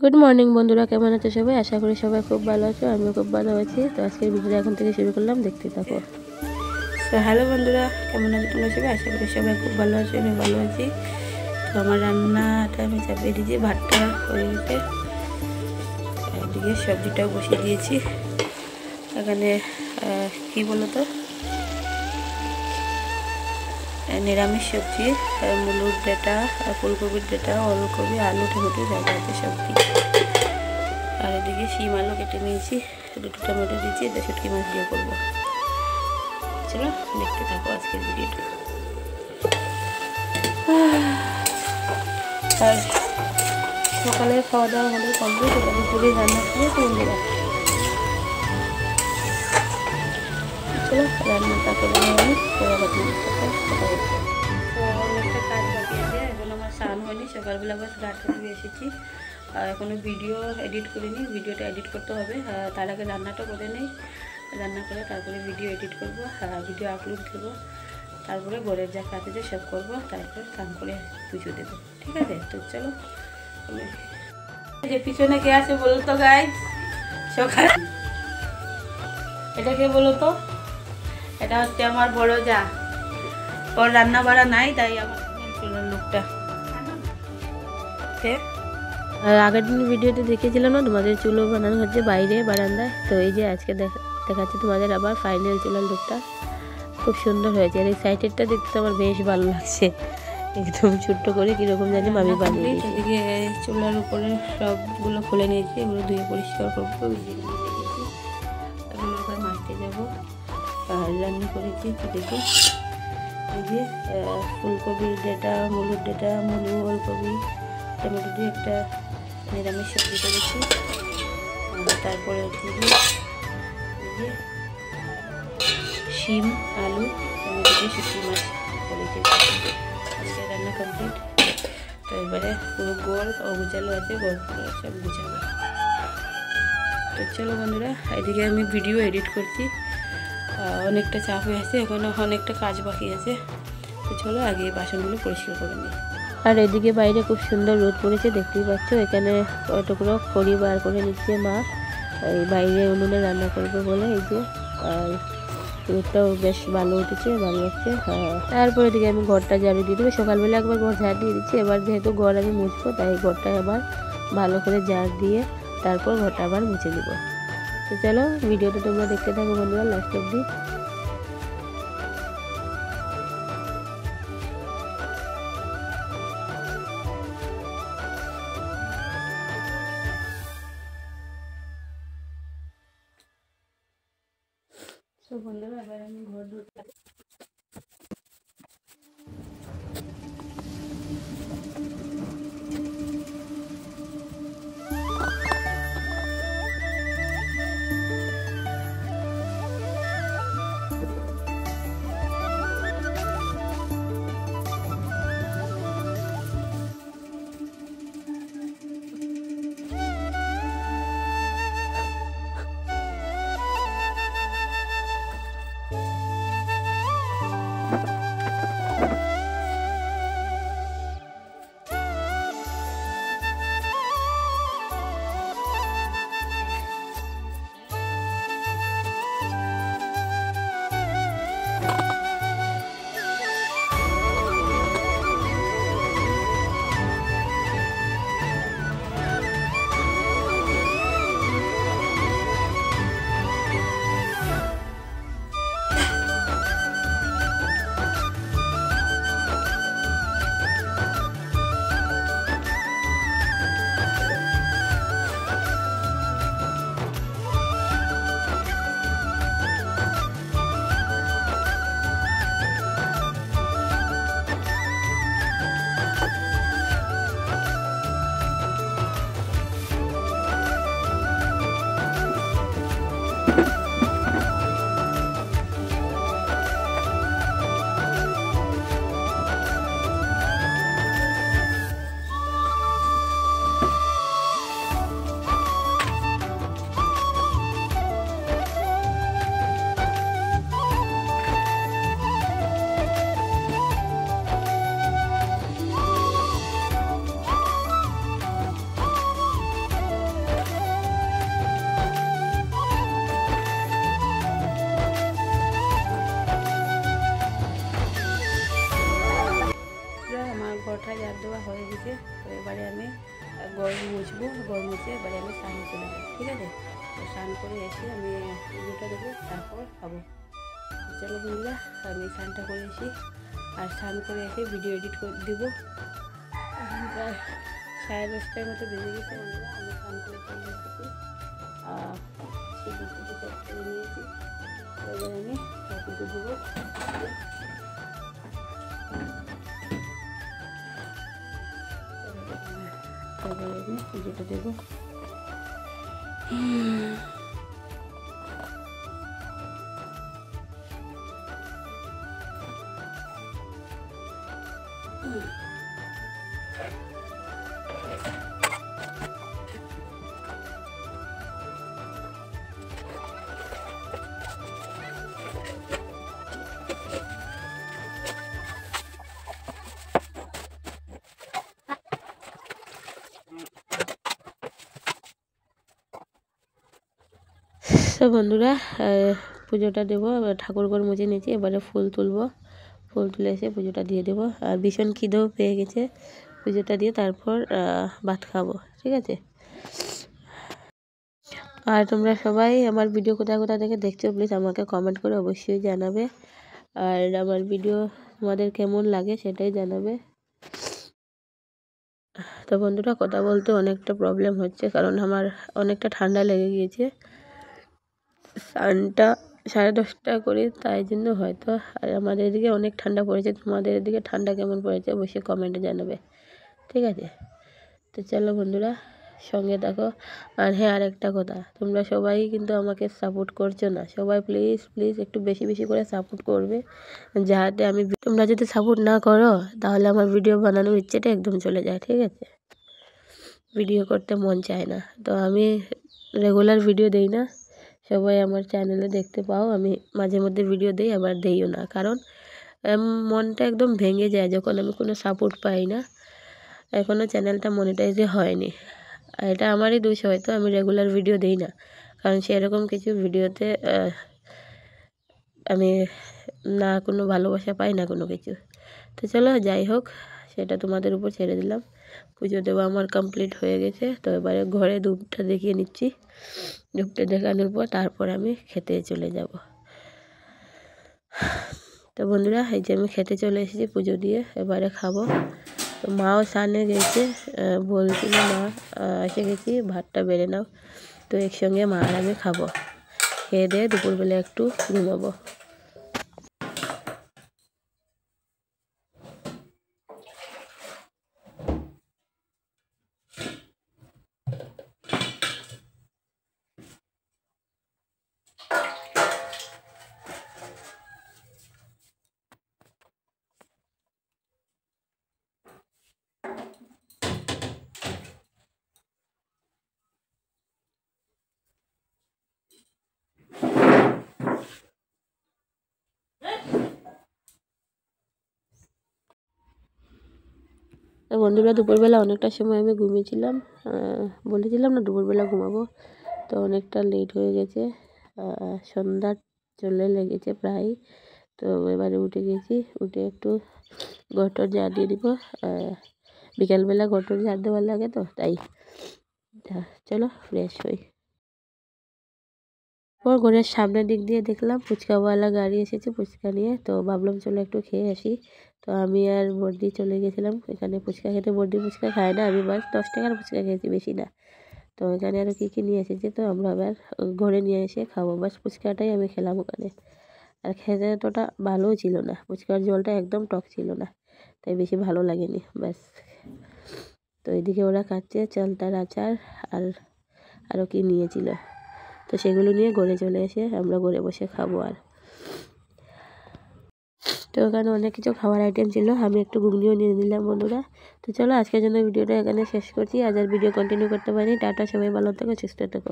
Good morning বন্ধুরা, কেমন আছো সবাই? আশা করি সবাই খুব ভালো আছো, আমিও খুব ভালো আছি। তো আজকের ভিডিওটা এখন থেকে শুরু করলাম, দেখতে থাকো। তো হ্যালো বন্ধুরা, কেমন আছো তোমরা সবাই? আশা করি সবাই খুব ভালো আছো, আমি ভালো আছি। তো আমার রান্নাটা আমি চাপিয়ে দিয়েছি, ভাতটা হয়ে গেছে, এদিকে সবজিটাও বসিয়ে দিয়েছি। এখানে কি বলো তো, নিরামিষ সবজি, মুলোর ডাঁটা, ফুলকপির ডাঁটা, ওলকপি, আলু, টমেটো যা যা আছে সবজি। আর এদিকে শিম আলু কেটে নিয়েছি, দুটো টমেটো দিয়েছি, এটা শুটকি মাছ দিয়ে করবো। চলো দেখতে থাকো আজকের ভিডিওটা। আর সকালে খাওয়া দাওয়া আমাদের কমপ্লিট, এবার দুপুরে রান্না করে বন্ধুরা চলো রান্নাটা করে নিয়ে আমি অনেকটা কাজ বাকি আছে। এখন আমার স্নান হয়নি, সকালবেলা বাস গাড়িটা দিয়ে এসেছি, আর এখনও ভিডিও এডিট করিনি। ভিডিওটা এডিট করতে হবে, তার আগে রান্নাটা করে নেই। রান্না করে তারপরে ভিডিও এডিট করবো, ভিডিও আপলোড দেবো, তারপরে ঘরের যা কাজ আছে সব করবো, তারপরে স্নান করে পুজো দেবো। ঠিক আছে, তো চলো। যে পিছনে কে আছে বলো তো গাইস? সকাল এটা কে বলো তো? এটা হচ্ছে আমার বড় যা, ওর রান্না বাড়া নাই, তাই আমার চুলের লোকটা। আর আগের দিন ভিডিওতে দেখেছিলাম না তোমাদের, চুলো বানানো হচ্ছে বাইরে বারান্দায়। তো এই যে আজকে দেখাচ্ছি তোমাদের আবার ফাইনাল চুলের লুকটা, খুব সুন্দর হয়েছে। আর এই সাইডেরটা দেখতে আমার বেশ ভালো লাগছে, একদম ছোট্ট করে কীরকম জানি মামি বানিয়ে দিয়েছি। এদিকে চুলার উপরে সবগুলো খুলে নিয়েছি, এগুলো ধুয়ে পরিষ্কার করবো। এগুলো ওখানে মারতে যাবো, আর রান্না করেছি দেখি। এই যে ফুলকপির ডাঁটা, মুলোর ডাঁটা, মুলো, ওলকপি, টমেটো দিয়ে একটা নিরামিষ সবজি করেছি। তারপরে হচ্ছে যে শিম, আলু, টমেটো দিয়ে শুটকি মাছ করেছি। আজকে রান্না কমপ্লিট। তো এবারে পুরো গোল ও গুছালো আছে, গোল সব গুছাবো। তো চলো বন্ধুরা, এদিকে আমি ভিডিও এডিট করছি, অনেকটা চাপ হয়ে আছে, এখনও অনেকটা কাজ বাকি আছে। তো চলো আগে বাসনগুলো পরিষ্কার করে নিই। আর এদিকে বাইরে খুব সুন্দর রোদ পড়েছে, দেখতেই পাচ্ছ। এখানে কতগুলো খড়ি বার করে নিচ্ছে মা, এই বাইরে উনুনে রান্না করবে বলে। এই যে আর রোদটাও বেশ ভালো উঠেছে, ভালো লাগছে। তারপরে এদিকে আমি ঘরটা ঝাড়ু দিয়ে দেবো। সকালবেলা একবার ঘর ঝাড় দিয়ে দিচ্ছি, এবার যেহেতু ঘর আমি মুছবো, তাই ঘরটা আবার ভালো করে ঝাড় দিয়ে তারপর ঘরটা আবার মুছে দেবো। তো চলো ভিডিওটা তোমরা দেখতে থাকো বন্ধুরা লাস্ট অবধি। তো বন্ধুরা এবার আমি ঘর ধুতে ঘর মুছবো, ঘর মুছে এবারে আমি স্নান চলে যাবো, ঠিক আছে? তো স্নান করে এসে আমি পুজোটা দেবো, তারপর খাবো। চলো বন্ধুরা, আমি স্নানটা করে এসি, আর স্নান করে এসে ভিডিও এডিট করে দেবো। প্রায় 10:30টার মতো বেজে গেছে বন্ধুরা। আমি স্নান করে চলে এসেছি, পুজো করে নিয়েছি। এবার আমি পুজো দেবো। এবার আমি পুজোটা দেবো। তো বন্ধুরা, পুজোটা দেবো, ঠাকুর ঘর মুছে নিয়েছি, এবারে ফুল তুলবো। ফুল তুলে এসে পুজোটা দিয়ে দেবো। আর ভীষণ খিদেও পেয়ে গেছে, পুজোটা দিয়ে তারপর ভাত খাবো, ঠিক আছে? আর তোমরা সবাই আমার ভিডিও কোথায় কোথায় থেকে দেখছো প্লিজ আমাকে কমেন্ট করে অবশ্যই জানাবে। আর আমার ভিডিও তোমাদের কেমন লাগে সেটাই জানাবে। তো বন্ধুরা, কথা বলতে অনেকটা প্রবলেম হচ্ছে, কারণ আমার অনেকটা ঠান্ডা লেগে গিয়েছে। স্নানটা 10:30 করি, তাই জন্য হয়তো। আর আমাদের এদিকে অনেক ঠান্ডা পড়েছে, তোমাদের এদিকে ঠান্ডা কেমন পড়েছে অবশ্যই কমেন্টে জানাবে, ঠিক আছে? তো চলো বন্ধুরা, সঙ্গে থাকো। আর হ্যাঁ, আরেকটা কথা, তোমরা সবাই কিন্তু আমাকে সাপোর্ট করছো না। সবাই প্লিজ প্লিজ একটু বেশি বেশি করে সাপোর্ট করবে, যাতে আমি, তোমরা যদি সাপোর্ট না করো তাহলে আমার ভিডিও বানানোর ইচ্ছেটা একদম চলে যায়, ঠিক আছে? ভিডিও করতে মন চায় না। তো আমি রেগুলার ভিডিও দেই না, সবাই আমার চ্যানেলে দেখতে পাও। আমি মাঝে মধ্যে ভিডিও দিই, আবার দিইও না, কারণ মনটা একদম ভেঙে যায় যখন আমি কোনো সাপোর্ট পাই না। এখনও চ্যানেলটা মনিটাইজই হয়নি, এটা আমারই দোষ হয়তো। আমি রেগুলার ভিডিও দিই না, কারণ সেরকম কিছু ভিডিওতে আমি না কোনো ভালোবাসা পাই না কোনো কিছু। তো চলো, যাই হোক, সেটা তোমাদের উপর ছেড়ে দিলাম। পুজো দেওয়া আমার কমপ্লিট হয়ে গেছে। তো এবারে ঘরে ধূপটা দেখিয়ে নিচ্ছি। ধূপটা দেখানোর পর তারপর আমি খেতে চলে যাব। তো বন্ধুরা, এই যে আমি খেতে চলে এসেছি পুজো দিয়ে, এবারে খাবো। তো মাও স্নানে গেছে, বলছিল মা এসে গেছি, ভাতটা বেড়ে নাও। তো একসঙ্গে মা আর আমি খাবো। খেয়ে দিয়ে দুপুরবেলা একটু ঘুমাবো। বন্ধুরা, দুপুরবেলা অনেকটা সময় আমি ঘুমিয়েছিলাম, বলেছিলাম না দুপুরবেলা ঘুমাবো। তো অনেকটা লেট হয়ে গেছে, সন্ধ্যা চলে লেগেছে প্রায়। তো এবারে উঠে গেছি, উঠে একটু ঘরটর ঝাড় দিয়ে দিব। বিকালবেলা ঘরটর ঝাড় দেওয়ার লাগে, তো তাই। চলো ফ্রেশ হই। পর ঘরের সামনের দিক দিয়ে দেখলাম ফুচকাওয়ালা গাড়ি এসেছে ফুচকা নিয়ে। তো ভাবলাম চলো একটু খেয়ে আসি। তো আমি আর বর্দি চলে গেছিলাম এখানে ফুচকা খেতে। বর্দি ফুচকা খায় না, আমি বাস 10 টাকার ফুচকা খেয়েছি, বেশি না। তো এখানে আরও কী কী নিয়ে এসেছে, তো আমরা আবার ঘরে নিয়ে এসে খাবো। বাস ফুচকাটাই আমি খেলাম ওখানে। আর খেতে এতটা ভালোও ছিল না, ফুচকার জলটা একদম টক ছিল না, তাই বেশি ভালো লাগেনি ব্যাস। তো এদিকে ওরা খাচ্ছে চালতার আচার, আর আরও কি নিয়েছিল, তো সেগুলো নিয়ে ঘরে চলে এসে আমরা ঘরে বসে খাবো। আর তো ওখানে অনেক কিছু খাবার আইটেম ছিল, আমি একটু ঘুগনিও নিয়ে নিলাম বন্ধুরা। তো চলো, আজকের জন্য ভিডিওটা এখানে শেষ করছি। আজ আর ভিডিও কন্টিনিউ করতে পারিনি। টাটা, সবাই ভালো থেকো, সুস্থ থেকো।